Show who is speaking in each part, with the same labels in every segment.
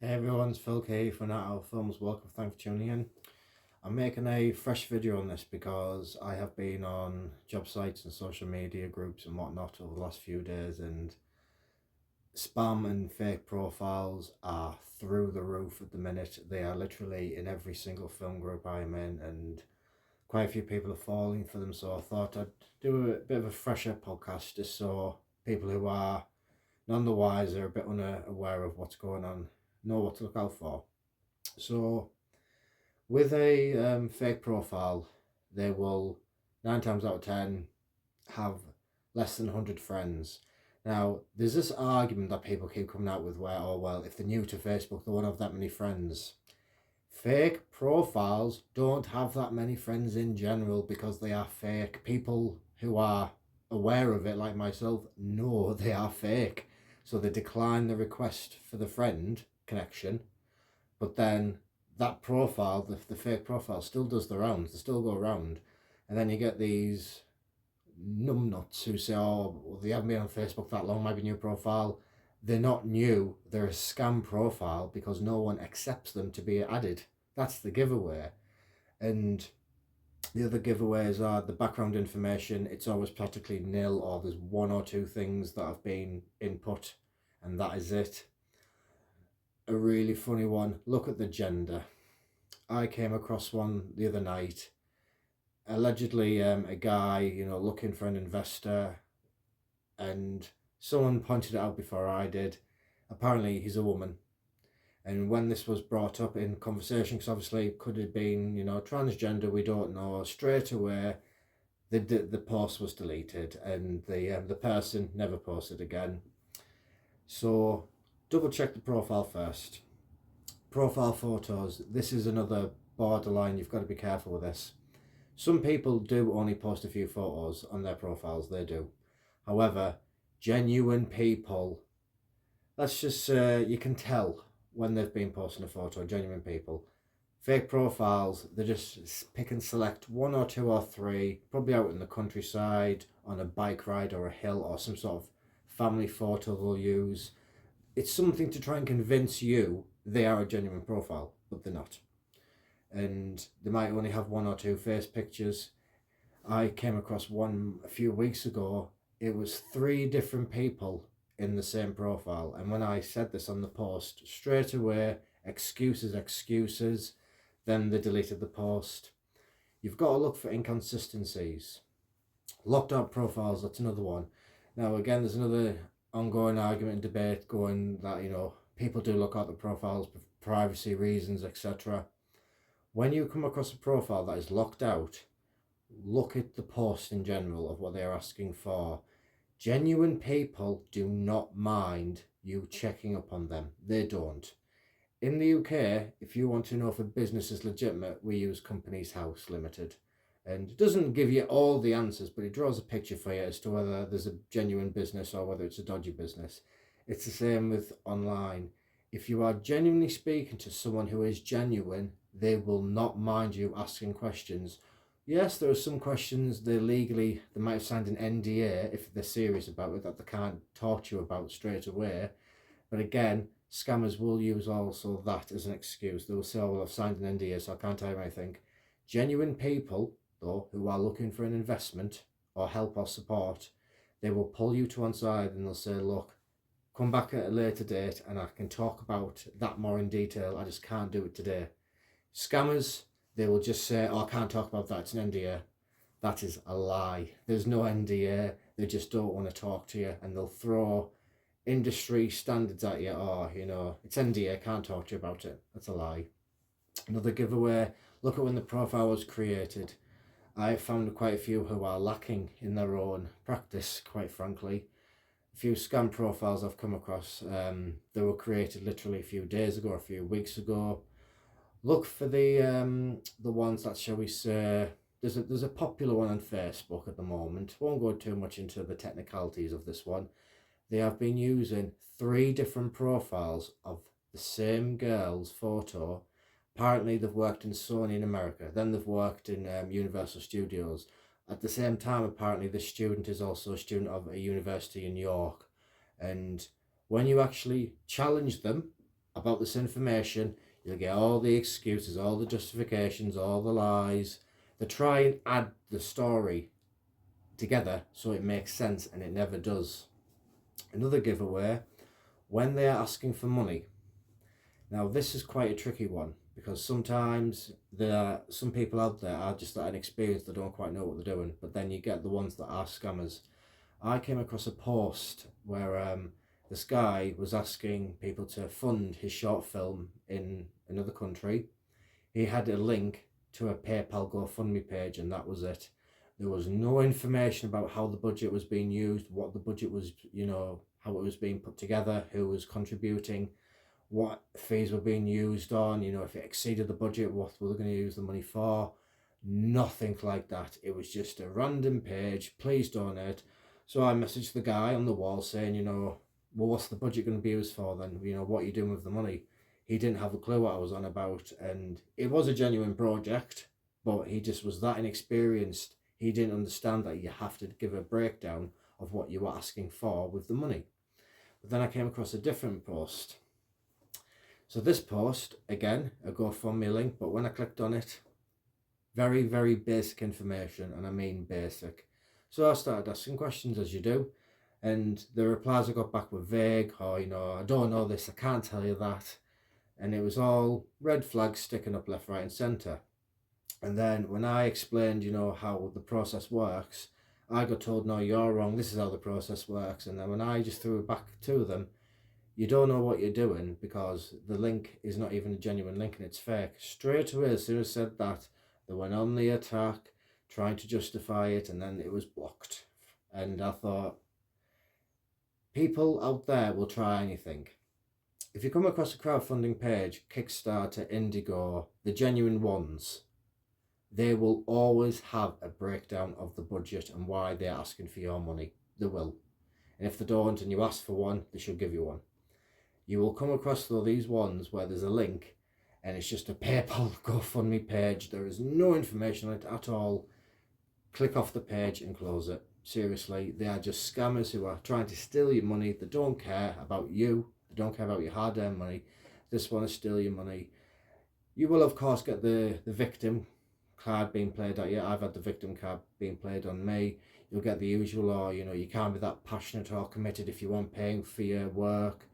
Speaker 1: Hey everyone, it's Phil Key from Night Owl Films. Welcome, thanks for tuning in. I'm making a fresh video on this because I have been on job sites and social media groups and whatnot over the last few days, and spam and fake profiles are through the roof at the minute. They are literally in every single film group I'm in, and quite a few people are falling for them. So I thought I'd do a bit of a fresher podcast just so people who are none the wiser, a bit unaware of what's going on, know what to look out for. So, with a fake profile, they will 9 times out of 10 have less than 100 friends. Now, there's this argument that people keep coming out with where, oh, well, if they're new to Facebook, they won't have that many friends. Fake profiles don't have that many friends in general because they are fake. People who are aware of it, like myself, know they are fake. So they decline the request for the friend connection, but then that profile, the fake profile, still does the rounds. They still go around, and then you get these numbnuts who say, "Oh, well, they haven't been on Facebook that long. Might be a new profile." They're not new. They're a scam profile because no one accepts them to be added. That's the giveaway, and the other giveaways are the background information. It's always practically nil, or there's one or two things that have been input, and that is it. A really funny one. Look at the gender. I came across one the other night. Allegedly, a guy, looking for an investor, and someone pointed it out before I did. Apparently, he's a woman. And when this was brought up in conversation, because obviously it could have been, transgender, we don't know, straight away the post was deleted and the person never posted again. So double check the profile first. Profile photos, this is another borderline. You've got to be careful with this. Some people do only post a few photos on their profiles, they do. However, genuine people, let's just say you can tell when they've been posting a photo, genuine people. Fake profiles, they just pick and select one or two or three, probably out in the countryside, on a bike ride or a hill, or some sort of family photo they'll use. It's something to try and convince you they are a genuine profile, but they're not. And they might only have one or two face pictures. I came across one a few weeks ago. It was 3 different people in the same profile. And when I said this on the post, straight away, excuses. Then they deleted the post. You've got to look for inconsistencies. Locked out profiles, that's another one. Now, again, there's another ongoing argument and debate going that, people do look out the profiles for privacy reasons, etc. When you come across a profile that is locked out, look at the post in general of what they're asking for. Genuine people do not mind you checking up on them. They don't. In the UK, if you want to know if a business is legitimate, we use Companies House Limited. And it doesn't give you all the answers, but it draws a picture for you as to whether there's a genuine business or whether it's a dodgy business. It's the same with online. If you are genuinely speaking to someone who is genuine, they will not mind you asking questions. Yes, there are some questions they might have signed an NDA if they're serious about it that they can't talk to you about straight away. But again, scammers will use also that as an excuse. They will say, oh, well, I've signed an NDA, so I can't tell you anything. Genuine people, though, who are looking for an investment or help or support, they will pull you to one side and they'll say, look, come back at a later date and I can talk about that more in detail. I just can't do it today. Scammers, they will just say, oh, I can't talk about that, it's an NDA. That is a lie. There's no NDA. They just don't want to talk to you, and they'll throw industry standards at you. Oh, it's NDA, can't talk to you about it. That's a lie. Another giveaway, look at when the profile was created. I found quite a few who are lacking in their own practice, quite frankly. A few scam profiles I've come across, they were created literally a few days ago, a few weeks ago. Look for the ones that, shall we say, there's a popular one on Facebook at the moment. Won't go too much into the technicalities of this one. They have been using 3 different profiles of the same girl's photo. Apparently they've worked in Sony in America, then they've worked in Universal Studios. At the same time, apparently this student is also a student of a university in York. And when you actually challenge them about this information, you'll get all the excuses, all the justifications, all the lies. They try and add the story together so it makes sense, and it never does. Another giveaway, when they are asking for money. Now, this is quite a tricky one because sometimes there are some people out there are just that inexperienced, they don't quite know what they're doing, but then you get the ones that are scammers. I came across a post where this guy was asking people to fund his short film in another country. He had a link to a PayPal GoFundMe page, and that was it. There was no information about how the budget was being used, what the budget was, how it was being put together, who was contributing, what fees were being used on, if it exceeded the budget, what were they going to use the money for. Nothing like that. It was just a random page, please donate. So I messaged the guy on the wall saying, well, what's the budget going to be used for then? What are you doing with the money? He didn't have a clue what I was on about, and it was a genuine project, but he just was that inexperienced. He didn't understand that you have to give a breakdown of what you were asking for with the money. But then I came across a different post. So this post, again, a GoFundMe link, but when I clicked on it, very, very basic information, and I mean basic. So I started asking questions, as you do, and the replies I got back were vague, or, I don't know this, I can't tell you that. And it was all red flags sticking up left, right, and centre. And then when I explained, how the process works, I got told, no, you're wrong, this is how the process works. And then when I just threw it back to them, you don't know what you're doing because the link is not even a genuine link and it's fake. Straight away, as soon as I said that, they went on the attack, trying to justify it, and then it was blocked. And I thought, people out there will try anything. If you come across a crowdfunding page, Kickstarter, Indigo, the genuine ones, they will always have a breakdown of the budget and why they're asking for your money. They will. And if they don't and you ask for one, they should give you one. You will come across though these ones where there's a link and it's just a PayPal GoFundMe page. There is no information on it at all. Click off the page and close it. Seriously, they are just scammers who are trying to steal your money. They don't care about you. They don't care about your hard-earned money. They just want to steal your money. You will, of course, get the victim card being played at you. I've had the victim card being played on me. You'll get the usual, or, you can't be that passionate or committed if you aren't paying for your work.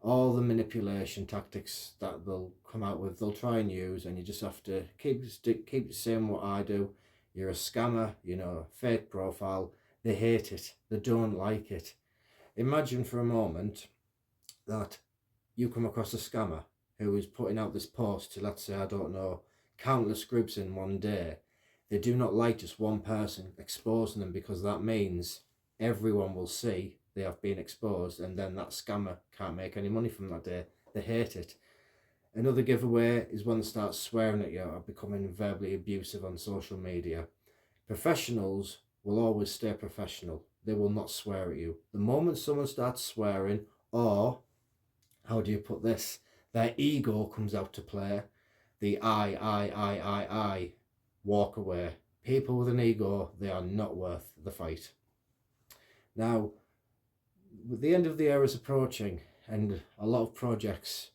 Speaker 1: All the manipulation tactics that they'll come out with, they'll try and use, and you just have to keep saying what I do. You're a scammer, fake profile. They hate it. They don't like it. Imagine for a moment that you come across a scammer who is putting out this post to, let's say, I don't know, countless groups in one day. They do not like just one person exposing them because that means everyone will see they have been exposed, and then that scammer can't make any money from that day. They hate it. Another giveaway is when they start swearing at you or becoming verbally abusive on social media. Professionals will always stay professional. They will not swear at you. The moment someone starts swearing, or, how do you put this, their ego comes out to play, the I, walk away. People with an ego, they are not worth the fight. Now, with the end of the year is approaching, and a lot of projects,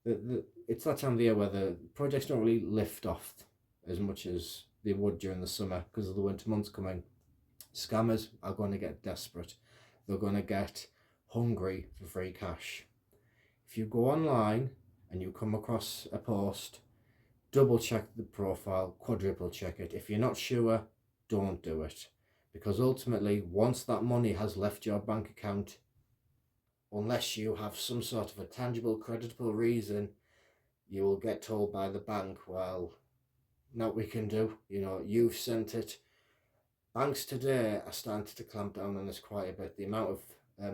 Speaker 1: it's that time of the year where the projects don't really lift off as much as they would during the summer because of the winter months coming. Scammers are going to get desperate. They're going to get hungry for free cash. If you go online and you come across a post, double check the profile, quadruple check it. If you're not sure, don't do it. Because ultimately, once that money has left your bank account, unless you have some sort of a tangible, creditable reason, you will get told by the bank, well, not we can do, you've sent it. Banks today are starting to clamp down on this quite a bit. The amount of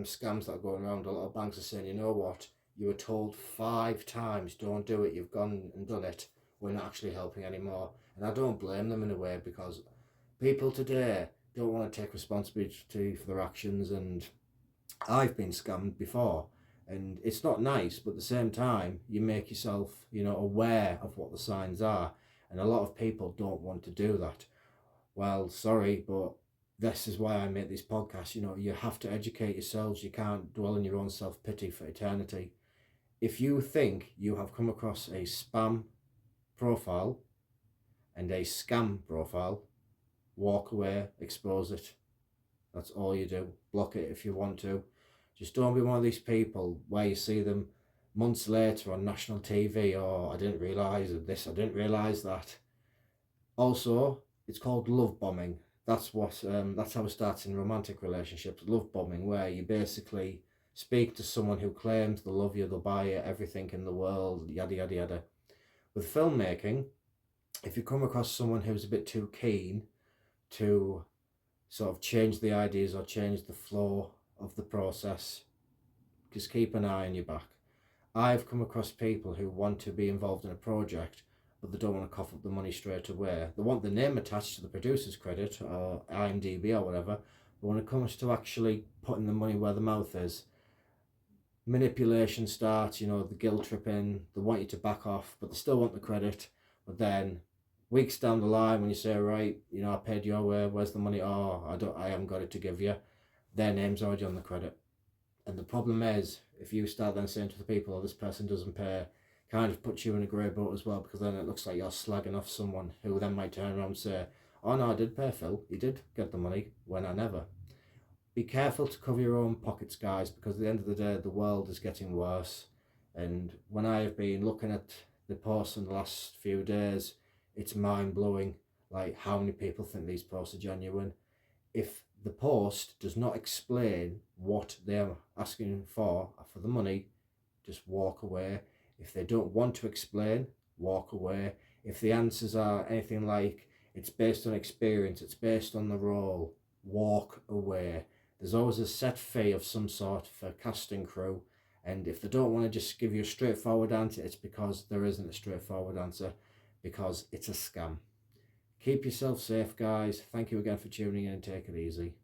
Speaker 1: scams that are going around, a lot of banks are saying, you know what, you were told 5 times, don't do it, you've gone and done it, we're not actually helping anymore. And I don't blame them in a way, because people today don't want to take responsibility for their actions, and I've been scammed before, and it's not nice, but at the same time, you make yourself, aware of what the signs are, and a lot of people don't want to do that. Well, sorry, but this is why I make these podcasts. You have to educate yourselves. You can't dwell in your own self-pity for eternity. If you think you have come across a spam profile and a scam profile, walk away, expose it. That's all you do. Block it if you want to. Just don't be one of these people where you see them months later on national TV. Oh, I didn't realise this, I didn't realise that. Also, it's called love bombing. That's how it starts in romantic relationships. Love bombing, where you basically speak to someone who claims they'll love you, they'll buy you everything in the world, yada yada yada. With filmmaking, if you come across someone who's a bit too keen to sort of change the ideas or change the flow of the process, just keep an eye on your back. I've come across people who want to be involved in a project, but they don't want to cough up the money straight away. They want the name attached to the producer's credit or IMDb or whatever, but when it comes to actually putting the money where the mouth is, manipulation starts, the guilt tripping, they want you to back off, but they still want the credit. But then weeks down the line, when you say, right, I paid your way, where's the money? Oh, I haven't got it to give you. Their name's already on the credit. And the problem is, if you start then saying to the people, oh, this person doesn't pay, kind of puts you in a grey boat as well, because then it looks like you're slagging off someone who then might turn around and say, oh no, I did pay Phil, he did get the money, when I never. Be careful to cover your own pockets, guys, because at the end of the day, the world is getting worse. And when I have been looking at the posts in the last few days, it's mind-blowing, like how many people think these posts are genuine. If the post does not explain what they're asking for the money, just walk away. If they don't want to explain, walk away. If the answers are anything like, it's based on experience, it's based on the role, walk away. There's always a set fee of some sort for casting crew, and if they don't want to just give you a straightforward answer, it's because there isn't a straightforward answer, because it's a scam. Keep yourself safe, guys. Thank you again for tuning in, and take it easy.